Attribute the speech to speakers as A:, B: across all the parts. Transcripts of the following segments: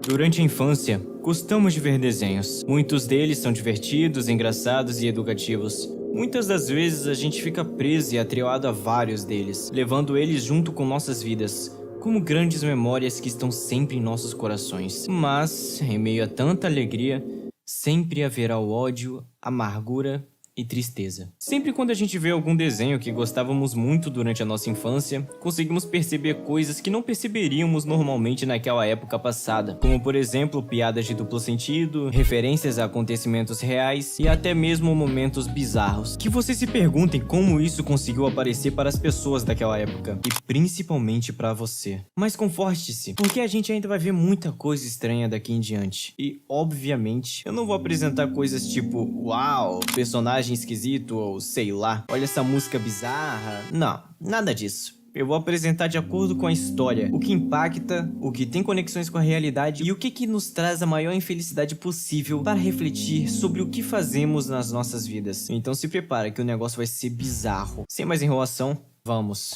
A: Durante a infância, gostamos de ver desenhos. Muitos deles são divertidos, engraçados e educativos. Muitas das vezes a gente fica preso e atrelado a vários deles, levando eles junto com nossas vidas, como grandes memórias que estão sempre em nossos corações. Mas, em meio a tanta alegria, sempre haverá o ódio, amargura e tristeza. Sempre quando a gente vê algum desenho que gostávamos muito durante a nossa infância, conseguimos perceber coisas que não perceberíamos normalmente naquela época passada, como por exemplo, piadas de duplo sentido, referências a acontecimentos reais e até mesmo momentos bizarros, que vocês se perguntem como isso conseguiu aparecer para as pessoas daquela época, e principalmente para você. Mas conforte-se, porque a gente ainda vai ver muita coisa estranha daqui em diante. E, obviamente, eu não vou apresentar coisas tipo, uau, personagem esquisito ou sei lá, olha essa música bizarra. Não, nada disso. Eu vou apresentar de acordo com a história, o que impacta, o que tem conexões com a realidade e o que nos traz a maior infelicidade possível para refletir sobre o que fazemos nas nossas vidas. Então se prepara que o negócio vai ser bizarro. Sem mais enrolação, vamos.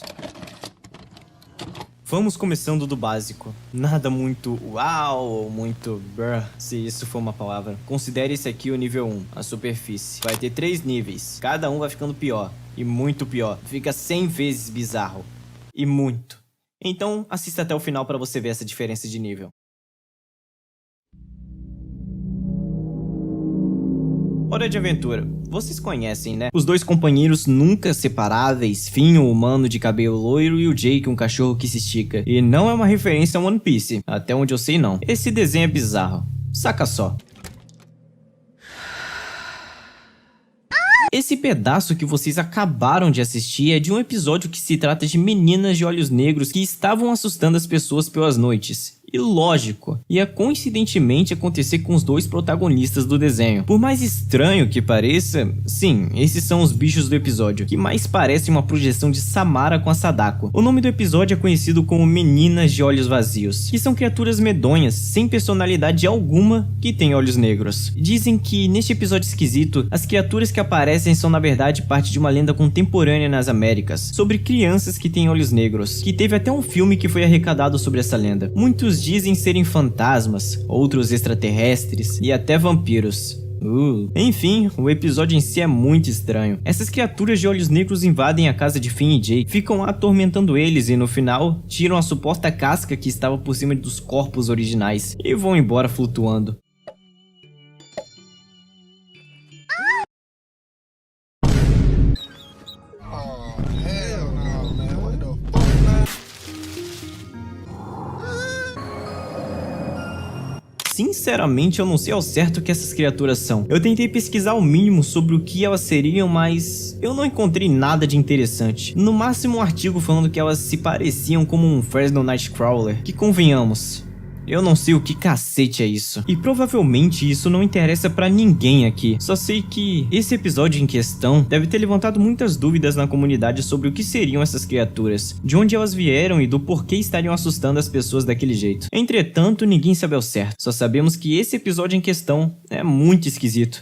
A: Vamos começando do básico. Nada muito uau ou muito brr, se isso for uma palavra. Considere esse aqui o nível 1, a superfície. Vai ter 3 níveis, cada um vai ficando pior. E muito pior. Fica 100 vezes bizarro. E muito. Então assista até o final para você ver essa diferença de nível. Hora de Aventura. Vocês conhecem, né? Os dois companheiros nunca separáveis, Finn, o humano de cabelo loiro, e o Jake, um cachorro que se estica. E não é uma referência a One Piece, até onde eu sei não. Esse desenho é bizarro. Saca só. Esse pedaço que vocês acabaram de assistir é de um episódio que se trata de meninas de olhos negros que estavam assustando as pessoas pelas noites. E lógico, ia coincidentemente acontecer com os dois protagonistas do desenho. Por mais estranho que pareça, sim, esses são os bichos do episódio, que mais parecem uma projeção de Samara com a Sadako. O nome do episódio é conhecido como Meninas de Olhos Vazios, que são criaturas medonhas, sem personalidade alguma, que têm olhos negros. Dizem que, neste episódio esquisito, as criaturas que aparecem são na verdade parte de uma lenda contemporânea nas Américas, sobre crianças que têm olhos negros, que teve até um filme que foi arrecadado sobre essa lenda. Muitos dizem serem fantasmas, outros extraterrestres e até vampiros. Enfim, o episódio em si é muito estranho. Essas criaturas de olhos negros invadem a casa de Finn e Jake, ficam atormentando eles e no final tiram a suposta casca que estava por cima dos corpos originais e vão embora flutuando. Sinceramente, eu não sei ao certo o que essas criaturas são. Eu tentei pesquisar ao mínimo sobre o que elas seriam, mas eu não encontrei nada de interessante. No máximo um artigo falando que elas se pareciam como um Fresno Nightcrawler, que convenhamos, eu não sei o que cacete é isso. E provavelmente isso não interessa pra ninguém aqui. Só sei que esse episódio em questão deve ter levantado muitas dúvidas na comunidade sobre o que seriam essas criaturas, de onde elas vieram e do porquê estariam assustando as pessoas daquele jeito. Entretanto, ninguém sabe ao certo. Só sabemos que esse episódio em questão é muito esquisito.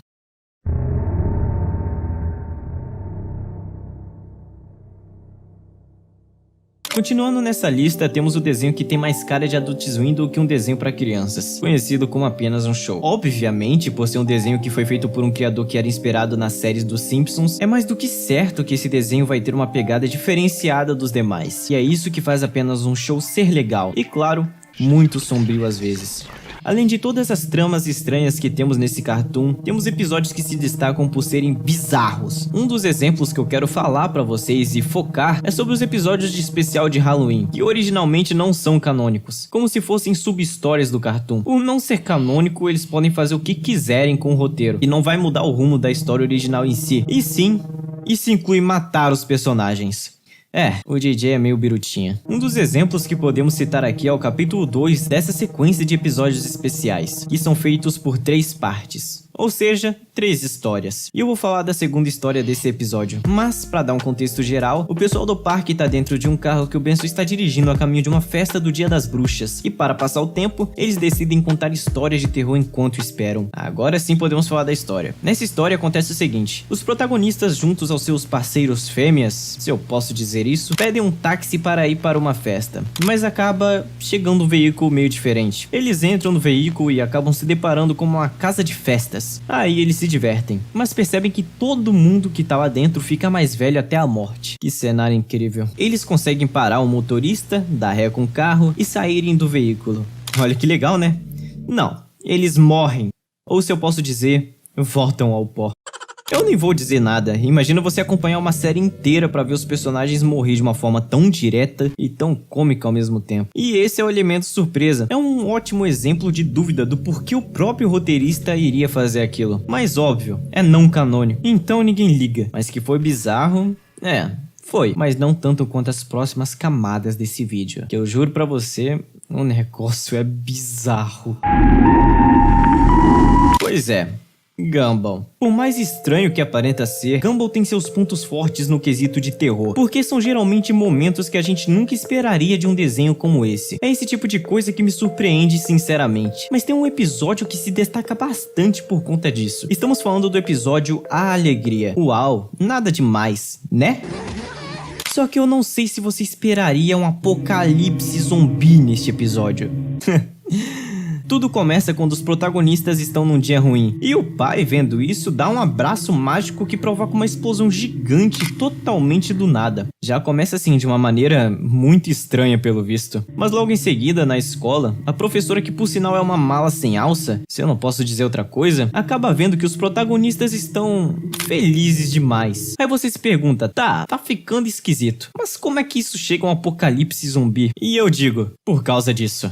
A: Continuando nessa lista, temos o desenho que tem mais cara de Adult Swim do que um desenho para crianças, conhecido como apenas um show. Obviamente, por ser um desenho que foi feito por um criador que era inspirado nas séries dos Simpsons, é mais do que certo que esse desenho vai ter uma pegada diferenciada dos demais. E é isso que faz apenas um show ser legal, e claro, muito sombrio às vezes. Além de todas as tramas estranhas que temos nesse cartoon, temos episódios que se destacam por serem bizarros. Um dos exemplos que eu quero falar pra vocês e focar é sobre os episódios de especial de Halloween, que originalmente não são canônicos, como se fossem sub-histórias do cartoon. Por não ser canônico, eles podem fazer o que quiserem com o roteiro, e não vai mudar o rumo da história original em si. E sim, isso inclui matar os personagens. O JJ é meio birutinha. Um dos exemplos que podemos citar aqui é o capítulo 2 dessa sequência de episódios especiais, que são feitos por 3 partes. Ou seja, 3 histórias. E eu vou falar da segunda história desse episódio. Mas, pra dar um contexto geral, o pessoal do parque tá dentro de um carro que o Benson está dirigindo a caminho de uma festa do Dia das Bruxas. E para passar o tempo, eles decidem contar histórias de terror enquanto esperam. Agora sim podemos falar da história. Nessa história acontece o seguinte: os protagonistas, juntos aos seus parceiros fêmeas, se eu posso dizer isso, pedem um táxi para ir para uma festa. Mas acaba chegando um veículo meio diferente. Eles entram no veículo e acabam se deparando com uma casa de festas. Aí eles se divertem, mas percebem que todo mundo que tá lá dentro fica mais velho até a morte. Que cenário incrível. Eles conseguem parar o motorista, dar ré com o carro e saírem do veículo. Olha que legal, né? Não, eles morrem. Ou, se eu posso dizer, voltam ao pó. Eu nem vou dizer nada. Imagina você acompanhar uma série inteira pra ver os personagens morrer de uma forma tão direta e tão cômica ao mesmo tempo. E esse é o elemento surpresa. É um ótimo exemplo de dúvida do porquê o próprio roteirista iria fazer aquilo. Mas óbvio, é não canônico, então ninguém liga. Mas que foi bizarro, foi. Mas não tanto quanto as próximas camadas desse vídeo, que eu juro pra você, o negócio é bizarro. Pois é. Gumball. Por mais estranho que aparenta ser, Gumball tem seus pontos fortes no quesito de terror, porque são geralmente momentos que a gente nunca esperaria de um desenho como esse. É esse tipo de coisa que me surpreende sinceramente. Mas tem um episódio que se destaca bastante por conta disso. Estamos falando do episódio A Alegria. Uau, nada demais, né? Só que eu não sei se você esperaria um apocalipse zumbi neste episódio. Tudo começa quando os protagonistas estão num dia ruim. E o pai, vendo isso, dá um abraço mágico que provoca uma explosão gigante totalmente do nada. Já começa assim, de uma maneira muito estranha pelo visto. Mas logo em seguida, na escola, a professora, que por sinal é uma mala sem alça, se eu não posso dizer outra coisa, acaba vendo que os protagonistas estão felizes demais. Aí você se pergunta, tá ficando esquisito. Mas como é que isso chega a um apocalipse zumbi? E eu digo, por causa disso.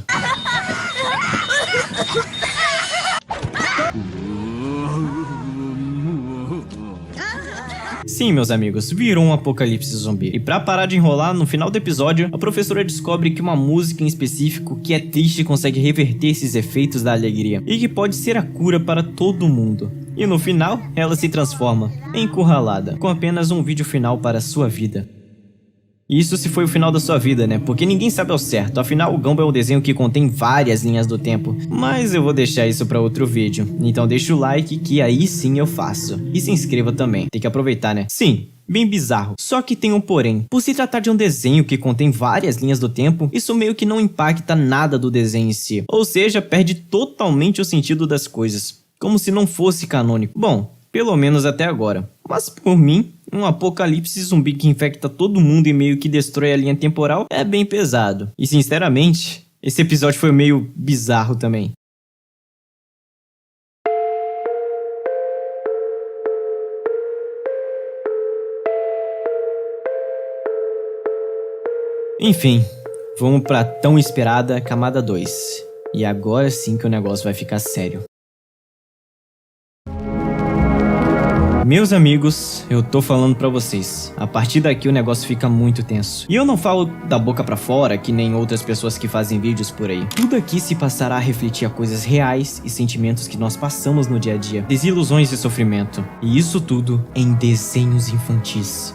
A: Sim, meus amigos, virou um apocalipse zumbi. E pra parar de enrolar, no final do episódio, a professora descobre que uma música em específico que é triste consegue reverter esses efeitos da alegria, e que pode ser a cura para todo mundo. E no final, ela se transforma, encurralada, com apenas um vídeo final para a sua vida. Isso se foi o final da sua vida, né? Porque ninguém sabe ao certo, afinal o Gumball é um desenho que contém várias linhas do tempo. Mas eu vou deixar isso pra outro vídeo, então deixa o like que aí sim eu faço. E se inscreva também, tem que aproveitar, né? Sim, bem bizarro. Só que tem um porém. Por se tratar de um desenho que contém várias linhas do tempo, isso meio que não impacta nada do desenho em si. Ou seja, perde totalmente o sentido das coisas, como se não fosse canônico. Bom, pelo menos até agora. Mas por mim, um apocalipse zumbi que infecta todo mundo e meio que destrói a linha temporal é bem pesado. E sinceramente, esse episódio foi meio bizarro também. Enfim, vamos pra tão esperada camada 2. E agora sim que o negócio vai ficar sério. Meus amigos, eu tô falando pra vocês, a partir daqui o negócio fica muito tenso. E eu não falo da boca pra fora, que nem outras pessoas que fazem vídeos por aí. Tudo aqui se passará a refletir a coisas reais e sentimentos que nós passamos no dia a dia, desilusões e sofrimento. E isso tudo em desenhos infantis.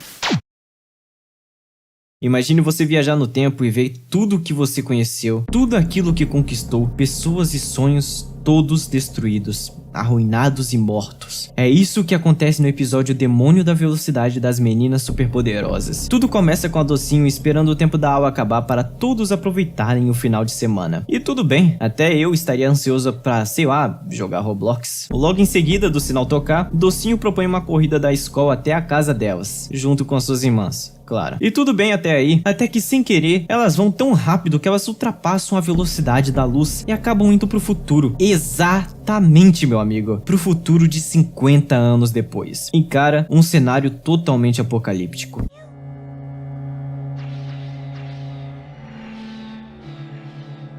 A: Imagine você viajar no tempo e ver tudo o que você conheceu, tudo aquilo que conquistou, pessoas e sonhos todos destruídos, arruinados e mortos. É isso que acontece no episódio Demônio da Velocidade das Meninas Superpoderosas. Tudo começa com a Docinho esperando o tempo da aula acabar para todos aproveitarem o final de semana. E tudo bem, até eu estaria ansioso pra, sei lá, jogar Roblox. Logo em seguida do sinal tocar, Docinho propõe uma corrida da escola até a casa delas, junto com as suas irmãs. Claro. E tudo bem até aí, até que sem querer, elas vão tão rápido que elas ultrapassam a velocidade da luz e acabam indo pro futuro. Exatamente, meu amigo, pro futuro de 50 anos depois. Encara um cenário totalmente apocalíptico.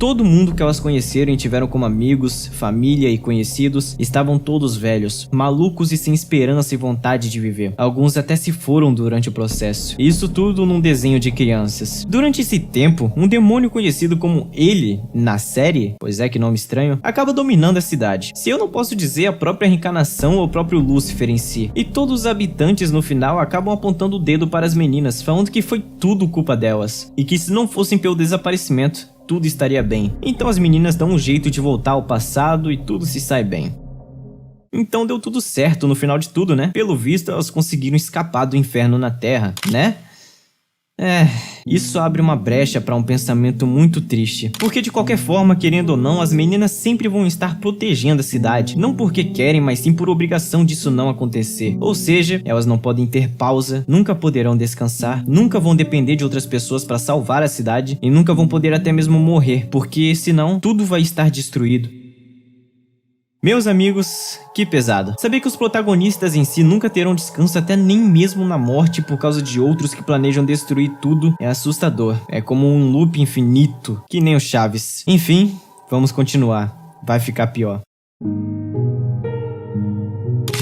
A: todo mundo que elas conheceram e tiveram como amigos, família e conhecidos estavam todos velhos, malucos e sem esperança e vontade de viver. Alguns até se foram durante o processo. Isso tudo num desenho de crianças. Durante esse tempo, um demônio conhecido como ele, na série, pois é que nome estranho, acaba dominando a cidade. Se eu não posso dizer a própria reencarnação ou o próprio Lúcifer em si. E todos os habitantes no final acabam apontando o dedo para as meninas, falando que foi tudo culpa delas. E que se não fossem pelo desaparecimento, tudo estaria bem. Então as meninas dão um jeito de voltar ao passado e tudo se sai bem. Então deu tudo certo no final de tudo, né? Pelo visto elas conseguiram escapar do inferno na Terra, né? Isso abre uma brecha para um pensamento muito triste. Porque de qualquer forma, querendo ou não, as meninas sempre vão estar protegendo a cidade. Não porque querem, mas sim por obrigação disso não acontecer. Ou seja, elas não podem ter pausa, nunca poderão descansar, nunca vão depender de outras pessoas para salvar a cidade e nunca vão poder até mesmo morrer, porque senão tudo vai estar destruído. Meus amigos, que pesado. Saber que os protagonistas em si nunca terão descanso até nem mesmo na morte por causa de outros que planejam destruir tudo é assustador. É como um loop infinito, que nem o Chaves. Enfim, vamos continuar. Vai ficar pior.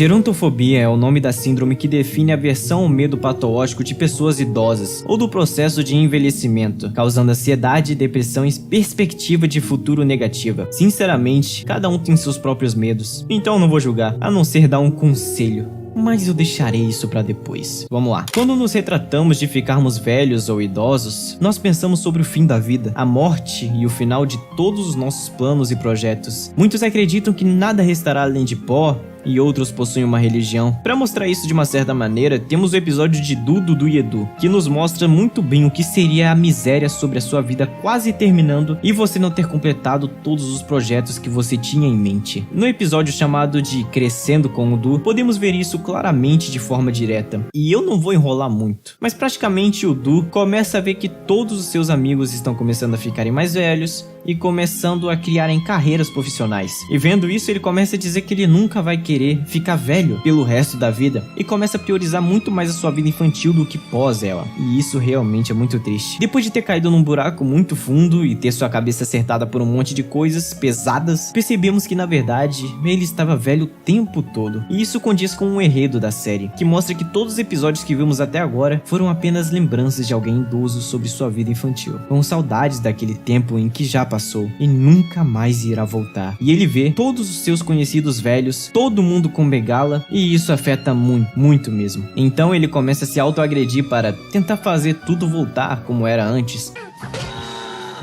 A: Gerontofobia é o nome da síndrome que define a aversão ou medo patológico de pessoas idosas ou do processo de envelhecimento, causando ansiedade, depressão e perspectiva de futuro negativa. Sinceramente, cada um tem seus próprios medos, então não vou julgar, a não ser dar um conselho. Mas eu deixarei isso pra depois. Vamos lá. Quando nos retratamos de ficarmos velhos ou idosos, nós pensamos sobre o fim da vida, a morte e o final de todos os nossos planos e projetos. Muitos acreditam que nada restará além de pó, e outros possuem uma religião. Para mostrar isso de uma certa maneira, temos o episódio de Dudu e Edu, que nos mostra muito bem o que seria a miséria sobre a sua vida quase terminando e você não ter completado todos os projetos que você tinha em mente. No episódio chamado de Crescendo com o Du, podemos ver isso claramente de forma direta. E eu não vou enrolar muito, mas praticamente o Du começa a ver que todos os seus amigos estão começando a ficarem mais velhos e começando a criarem carreiras profissionais. E vendo isso, ele começa a dizer que ele nunca vai querer ficar velho pelo resto da vida e começa a priorizar muito mais a sua vida infantil do que pós ela. E isso realmente é muito triste. Depois de ter caído num buraco muito fundo e ter sua cabeça acertada por um monte de coisas pesadas, percebemos que na verdade ele estava velho o tempo todo. E isso condiz com um enredo da série, que mostra que todos os episódios que vimos até agora foram apenas lembranças de alguém idoso sobre sua vida infantil, com saudades daquele tempo em que já passou e nunca mais irá voltar. E ele vê todos os seus conhecidos velhos, todo mundo com bengala, e isso afeta muito mesmo. Então ele começa a se autoagredir para tentar fazer tudo voltar como era antes.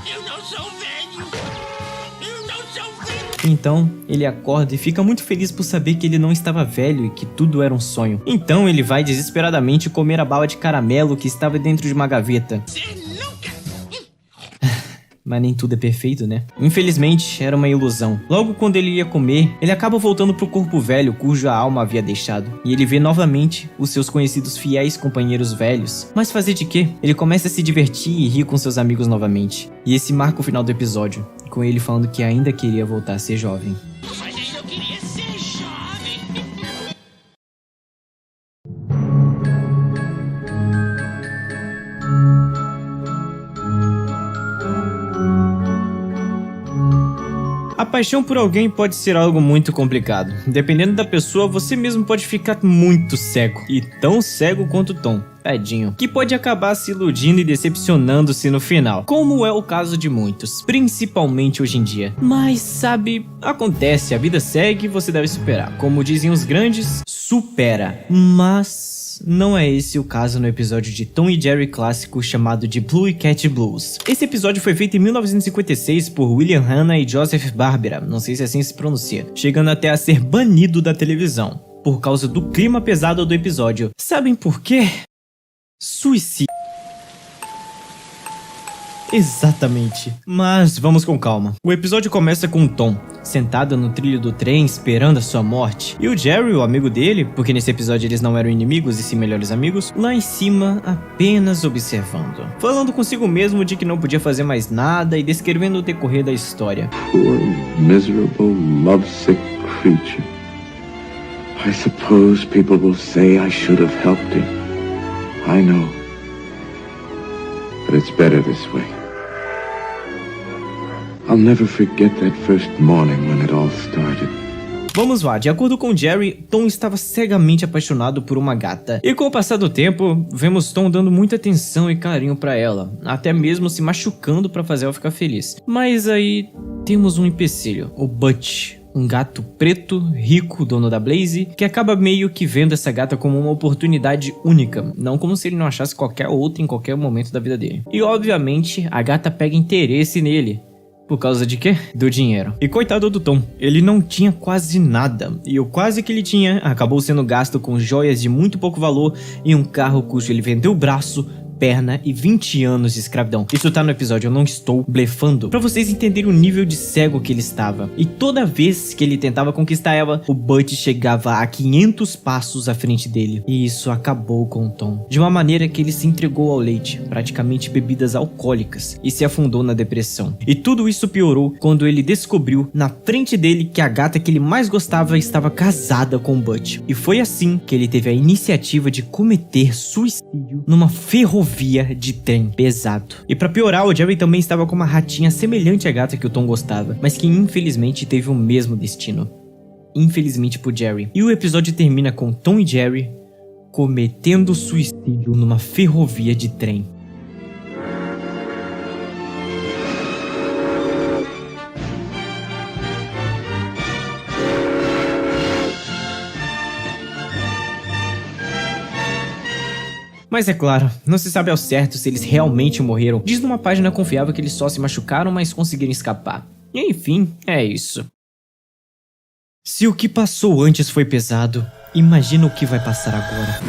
B: Eu não sou velho! Eu não sou velho!
A: Então ele acorda e fica muito feliz por saber que ele não estava velho e que tudo era um sonho. Então ele vai desesperadamente comer a bala de caramelo que estava dentro de uma gaveta. Mas nem tudo é perfeito, né? Infelizmente, era uma ilusão. Logo quando ele ia comer, ele acaba voltando pro corpo velho cuja alma havia deixado. E ele vê novamente os seus conhecidos fiéis companheiros velhos. Mas fazer de quê? Ele começa a se divertir e rir com seus amigos novamente. E esse marca o final do episódio, com ele falando que ainda queria voltar a ser jovem.
B: Mas ainda eu queria ser jovem!
A: A paixão por alguém pode ser algo muito complicado. Dependendo da pessoa, você mesmo pode ficar muito cego. E tão cego quanto Tom. Tadinho. Que pode acabar se iludindo e decepcionando-se no final. Como é o caso de muitos. Principalmente hoje em dia. Mas, sabe, acontece. A vida segue e você deve superar. Como dizem os grandes, supera. Mas não é esse o caso no episódio de Tom e Jerry clássico chamado de Blue Cat Blues. Esse episódio foi feito em 1956 por William Hanna e Joseph Barbera, não sei se assim se pronuncia, chegando até a ser banido da televisão, por causa do clima pesado do episódio. Sabem por quê? Suicídio. Exatamente. Mas vamos com calma. O episódio começa com o Tom sentado no trilho do trem esperando a sua morte, e o Jerry, o amigo dele, porque nesse episódio eles não eram inimigos e sim melhores amigos, lá em cima apenas observando, falando consigo mesmo de que não podia fazer mais nada e descrevendo o decorrer da história.
C: Poor, miserable, lovesick creature. I suppose people will say I should have helped him. I know. But it's better this way. I'll never forget that first morning when it all started.
A: Vamos lá, de acordo com Jerry, Tom estava cegamente apaixonado por uma gata. E com o passar do tempo, vemos Tom dando muita atenção e carinho pra ela, até mesmo se machucando pra fazer ela ficar feliz. Mas aí temos um empecilho, o Butch. Um gato preto, rico, dono da Blaze, que acaba meio que vendo essa gata como uma oportunidade única, não como se ele não achasse qualquer outra em qualquer momento da vida dele. E obviamente, a gata pega interesse nele. Por causa de quê? Do dinheiro. E coitado do Tom, ele não tinha quase nada, e o quase que ele tinha acabou sendo gasto com joias de muito pouco valor e um carro cujo ele vendeu o braço, perna e 20 anos de escravidão. Isso tá no episódio, eu não estou blefando. Pra vocês entenderem o nível de cego que ele estava. E toda vez que ele tentava conquistar ela, o Butch chegava a 500 passos à frente dele. E isso acabou com o Tom. De uma maneira que ele se entregou ao leite, praticamente bebidas alcoólicas, e se afundou na depressão. E tudo isso piorou quando ele descobriu na frente dele que a gata que ele mais gostava estava casada com o Butch. E foi assim que ele teve a iniciativa de cometer suicídio numa ferrovia de trem pesado. E pra piorar, o Jerry também estava com uma ratinha semelhante à gata que o Tom gostava, mas que infelizmente teve o mesmo destino. Infelizmente pro Jerry. E o episódio termina com Tom e Jerry cometendo suicídio numa ferrovia de trem. Mas é claro, não se sabe ao certo se eles realmente morreram. Diz numa página confiável que eles só se machucaram, mas conseguiram escapar. E enfim, é isso. Se o que passou antes foi pesado, imagina o que vai passar agora.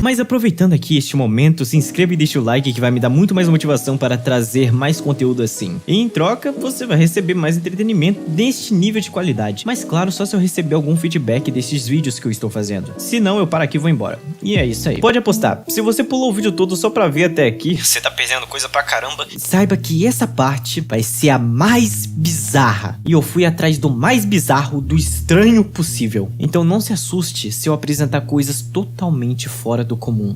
A: Mas aproveitando aqui este momento, se inscreva e deixa o like que vai me dar muito mais motivação para trazer mais conteúdo assim. E em troca, você vai receber mais entretenimento deste nível de qualidade. Mas claro, só se eu receber algum feedback desses vídeos que eu estou fazendo. Se não, eu paro aqui e vou embora. E é isso aí. Pode apostar, se você pulou o vídeo todo só pra ver até aqui, você tá perdendo coisa pra caramba. Saiba que essa parte vai ser a mais bizarra. E eu fui atrás do mais bizarro, do estranho possível. Então não se assuste se eu apresentar coisas totalmente fora do comum.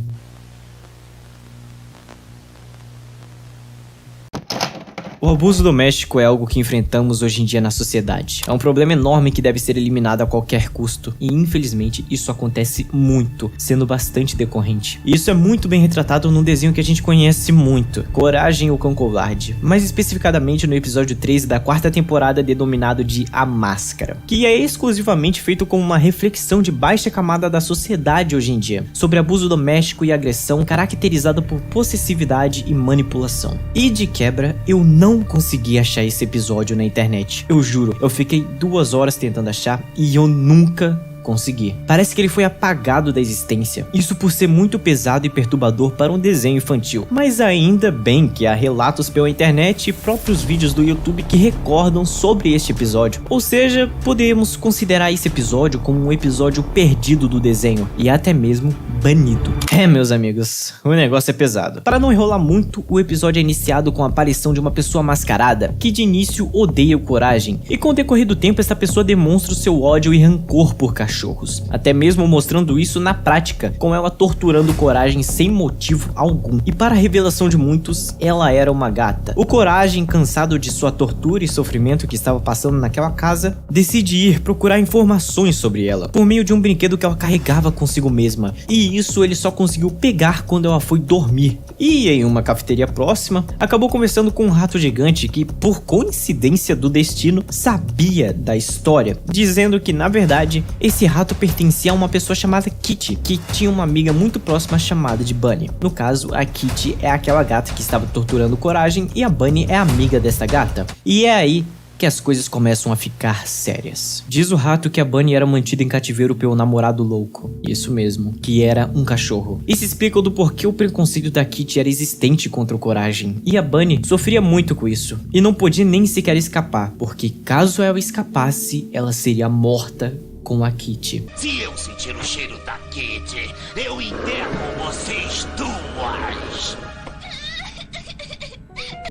A: O abuso doméstico é algo que enfrentamos hoje em dia na sociedade. É um problema enorme que deve ser eliminado a qualquer custo. E infelizmente isso acontece muito, sendo bastante decorrente. E isso é muito bem retratado num desenho que a gente conhece muito, Coragem, o Cão Covarde. Mais especificadamente no episódio 13 da 4ª temporada, denominado de A Máscara, que é exclusivamente feito como uma reflexão de baixa camada da sociedade hoje em dia, sobre abuso doméstico e agressão caracterizada por possessividade e manipulação. E de quebra, eu não consegui achar esse episódio na internet. Eu juro, eu fiquei 2 horas tentando achar e eu nunca consegui. Parece que ele foi apagado da existência. Isso por ser muito pesado e perturbador para um desenho infantil. Mas ainda bem que há relatos pela internet e próprios vídeos do YouTube que recordam sobre este episódio. Ou seja, podemos considerar esse episódio como um episódio perdido do desenho e até mesmo banido. É, meus amigos, o negócio é pesado. Para não enrolar muito, o episódio é iniciado com a aparição de uma pessoa mascarada que de início odeia o Coragem, e com o decorrer do tempo essa pessoa demonstra o seu ódio e rancor por cachorros, até mesmo mostrando isso na prática, com ela torturando o Coragem sem motivo algum. E para a revelação de muitos, ela era uma gata. O Coragem, cansado de sua tortura e sofrimento que estava passando naquela casa, decide ir procurar informações sobre ela, por meio de um brinquedo que ela carregava consigo mesma, e isso ele só conseguiu pegar quando ela foi dormir. E em uma cafeteria próxima, acabou conversando com um rato gigante que, por coincidência do destino, sabia da história, dizendo que na verdade esse rato pertencia a uma pessoa chamada Kitty, que tinha uma amiga muito próxima chamada de Bunny. No caso, a Kitty é aquela gata que estava torturando Coragem e a Bunny é amiga dessa gata. E é aí que as coisas começam a ficar sérias. Diz o rato que a Bunny era mantida em cativeiro pelo namorado louco. Isso mesmo, que era um cachorro. E se explica do porquê o preconceito da Kitty era existente contra o Coragem. E a Bunny sofria muito com isso, e não podia nem sequer escapar, porque caso ela escapasse, ela seria morta com a Kitty.
B: Se eu sentir o cheiro da Kitty, eu enterro vocês duas.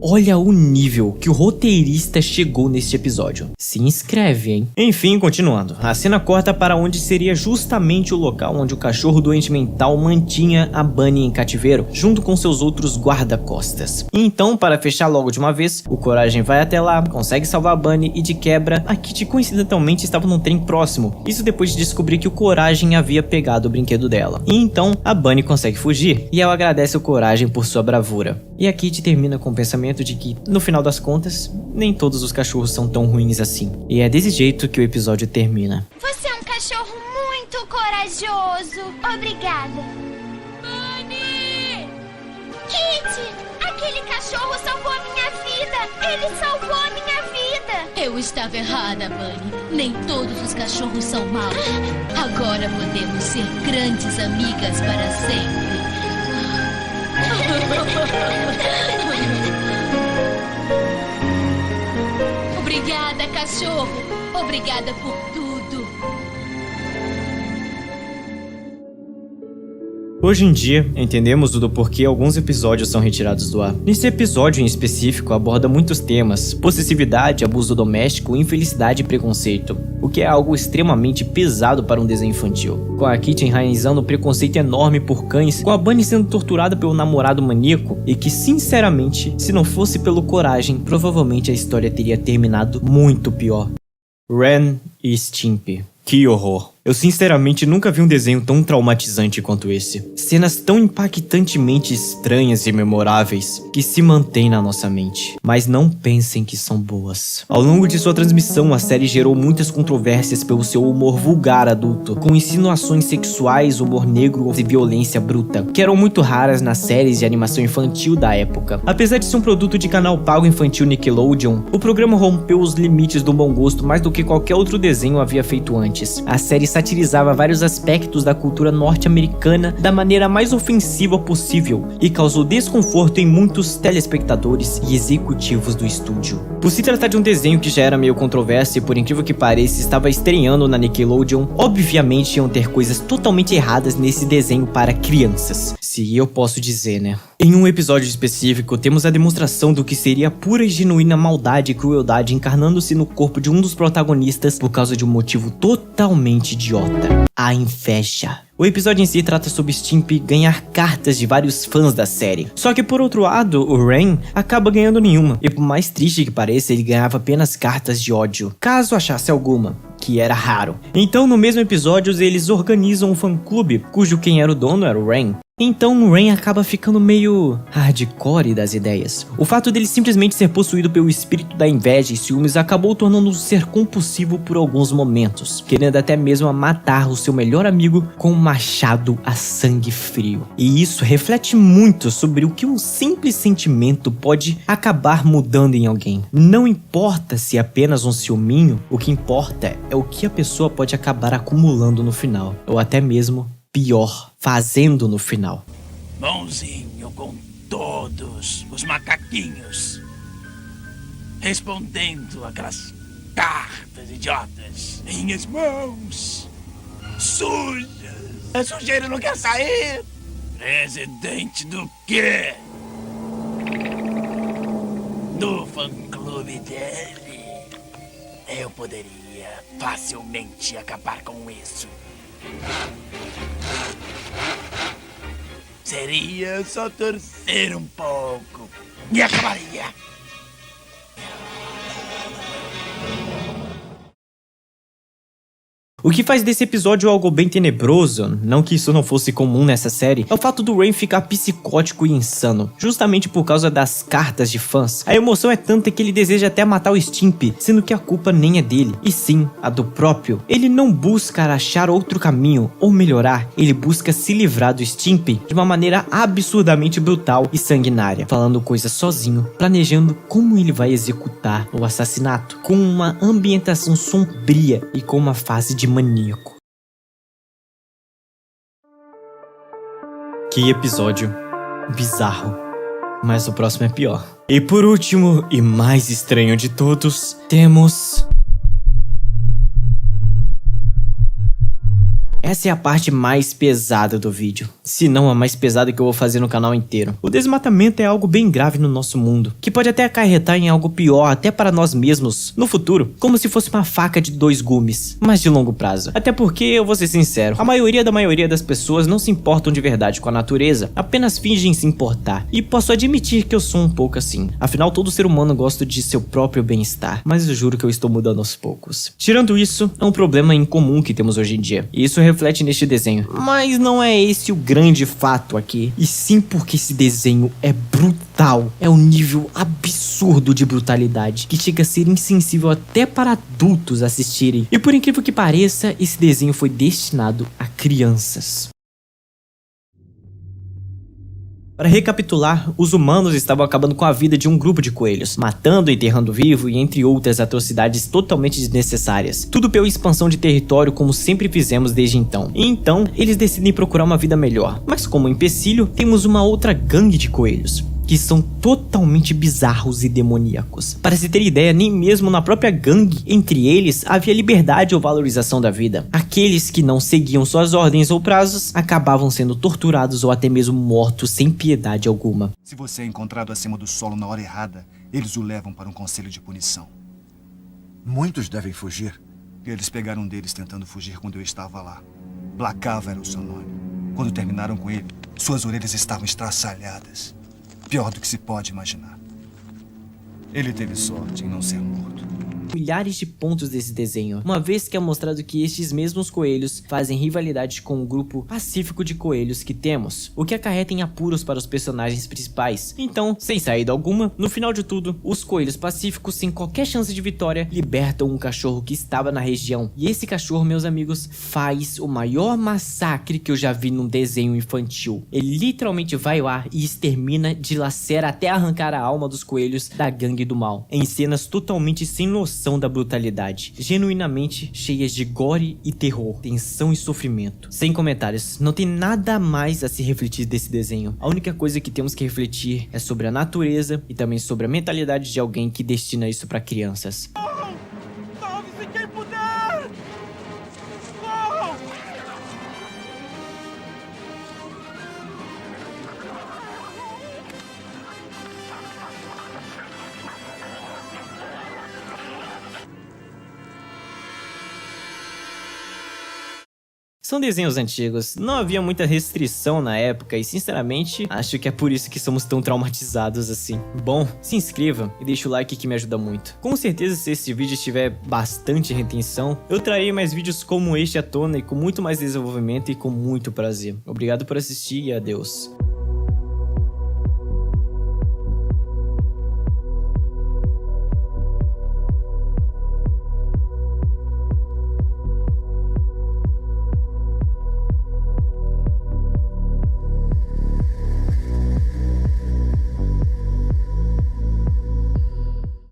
A: Olha o nível que o roteirista chegou neste episódio. Se inscreve, hein? Enfim, continuando. A cena corta para onde seria justamente o local onde o cachorro doente mental mantinha a Bunny em cativeiro, junto com seus outros guarda-costas. Então, para fechar logo de uma vez, o Coragem vai até lá, consegue salvar a Bunny e de quebra, a Kitty coincidentalmente estava num trem próximo. Isso depois de descobrir que o Coragem havia pegado o brinquedo dela. E então, a Bunny consegue fugir e ela agradece o Coragem por sua bravura. E a Kitty termina com o pensamento de que, no final das contas, nem todos os cachorros são tão ruins assim. E é desse jeito que o episódio termina.
D: Você é um cachorro muito corajoso. Obrigada. Bunny! Kitty! Aquele cachorro salvou a minha vida! Ele salvou a minha vida!
E: Eu estava errada, Bunny. Nem todos os cachorros são maus. Agora podemos ser grandes amigas para sempre. Obrigada, cachorro. Obrigada por tudo.
A: Hoje em dia, entendemos do porquê alguns episódios são retirados do ar. Nesse episódio em específico, aborda muitos temas: possessividade, abuso doméstico, infelicidade e preconceito, o que é algo extremamente pesado para um desenho infantil. Com a Kitty enraizando um preconceito enorme por cães, com a Bunny sendo torturada pelo namorado maníaco, e que, sinceramente, se não fosse pelo Coragem, provavelmente a história teria terminado muito pior. Ren e Stimpy. Que horror. Eu sinceramente nunca vi um desenho tão traumatizante quanto esse. Cenas tão impactantemente estranhas e memoráveis que se mantêm na nossa mente. Mas não pensem que são boas. Ao longo de sua transmissão, a série gerou muitas controvérsias pelo seu humor vulgar adulto, com insinuações sexuais, humor negro e violência bruta, que eram muito raras nas séries de animação infantil da época. Apesar de ser um produto de canal pago infantil Nickelodeon, o programa rompeu os limites do bom gosto mais do que qualquer outro desenho havia feito antes. A série satirizava vários aspectos da cultura norte-americana da maneira mais ofensiva possível e causou desconforto em muitos telespectadores e executivos do estúdio. Por se tratar de um desenho que já era meio controverso e, por incrível que pareça, estava estreando na Nickelodeon, obviamente iam ter coisas totalmente erradas nesse desenho para crianças. Se eu posso dizer, né? Em um episódio específico, temos a demonstração do que seria pura e genuína maldade e crueldade encarnando-se no corpo de um dos protagonistas por causa de um motivo totalmente idiota: a inveja. O episódio em si trata sobre Stimpy ganhar cartas de vários fãs da série. Só que por outro lado, o Ren acaba ganhando nenhuma. E por mais triste que pareça, ele ganhava apenas cartas de ódio, caso achasse alguma, que era raro. Então no mesmo episódio eles organizam um fã-clube, cujo quem era o dono era o Ren. Então o Ren acaba ficando meio hardcore das ideias. O fato dele simplesmente ser possuído pelo espírito da inveja e ciúmes acabou tornando um ser compulsivo por alguns momentos, querendo até mesmo matar o seu melhor amigo com um machado a sangue frio. E isso reflete muito sobre o que um simples sentimento pode acabar mudando em alguém. Não importa se é apenas um ciúminho, o que importa é o que a pessoa pode acabar acumulando no final, ou até mesmo pior, fazendo no final.
B: Bonzinho com todos os macaquinhos, respondendo aquelas cartas idiotas. Minhas mãos sujas. A sujeira não quer sair. Presidente do quê? Do fã-clube dele. Eu poderia facilmente acabar com isso. Seria só torcer um pouco e acabaria.
A: O que faz desse episódio algo bem tenebroso, não que isso não fosse comum nessa série, é o fato do Ren ficar psicótico e insano, justamente por causa das cartas de fãs. A emoção é tanta que ele deseja até matar o Stimpy, sendo que a culpa nem é dele, e sim a do próprio. Ele não busca achar outro caminho ou melhorar, ele busca se livrar do Stimpy de uma maneira absurdamente brutal e sanguinária, falando coisas sozinho, planejando como ele vai executar o assassinato, com uma ambientação sombria e com uma fase de maníaco. Que episódio bizarro. Mas o próximo é pior. E por último, e mais estranho de todos, temos essa é a parte mais pesada do vídeo, se não a mais pesada que eu vou fazer no canal inteiro. O desmatamento é algo bem grave no nosso mundo, que pode até acarretar em algo pior até para nós mesmos no futuro, como se fosse uma faca de 2 gumes, mas de longo prazo. Até porque, eu vou ser sincero, a maioria das pessoas não se importam de verdade com a natureza, apenas fingem se importar, e posso admitir que eu sou um pouco assim. Afinal, todo ser humano gosta de seu próprio bem-estar, mas eu juro que eu estou mudando aos poucos. Tirando isso, é um problema incomum que temos hoje em dia, e isso reflete neste desenho. Mas não é esse o grande fato aqui, e sim porque esse desenho é brutal. É um nível absurdo de brutalidade, que chega a ser insensível até para adultos assistirem. E por incrível que pareça, esse desenho foi destinado a crianças. Para recapitular, os humanos estavam acabando com a vida de um grupo de coelhos, matando e enterrando vivo e entre outras atrocidades totalmente desnecessárias. Tudo pela expansão de território como sempre fizemos desde então. E então, eles decidem procurar uma vida melhor. Mas como empecilho, temos uma outra gangue de coelhos, que são totalmente bizarros e demoníacos. Para se ter ideia, nem mesmo na própria gangue, entre eles, havia liberdade ou valorização da vida. Aqueles que não seguiam suas ordens ou prazos, acabavam sendo torturados ou até mesmo mortos sem piedade alguma.
F: Se você é encontrado acima do solo na hora errada, eles o levam para um conselho de punição.
G: Muitos devem fugir.
F: Eles pegaram um deles tentando fugir quando eu estava lá. Blacava era o seu nome. Quando terminaram com ele, suas orelhas estavam estraçalhadas. Pior do que se pode imaginar. Ele teve sorte em não ser morto.
A: Milhares de pontos desse desenho, uma vez que é mostrado que estes mesmos coelhos fazem rivalidade com o grupo pacífico de coelhos que temos, o que acarreta em apuros para os personagens principais. Então, sem saída alguma, no final de tudo, os coelhos pacíficos, sem qualquer chance de vitória, libertam um cachorro que estava na região. E esse cachorro, meus amigos, faz o maior massacre que eu já vi num desenho infantil. Ele literalmente vai lá e extermina, dilacera até arrancar a alma dos coelhos da gangue do mal, em cenas totalmente sem noção da brutalidade, genuinamente cheias de gore e terror, tensão e sofrimento. Sem comentários, não tem nada mais a se refletir desse desenho. A única coisa que temos que refletir é sobre a natureza e também sobre a mentalidade de alguém que destina isso para crianças.
B: Salve-se quem puder! Oh!
A: São desenhos antigos, não havia muita restrição na época e sinceramente acho que é por isso que somos tão traumatizados assim. Bom, se inscreva e deixa o like que me ajuda muito. Com certeza, se esse vídeo tiver bastante retenção, eu trarei mais vídeos como este à tona e com muito mais desenvolvimento e com muito prazer. Obrigado por assistir e adeus.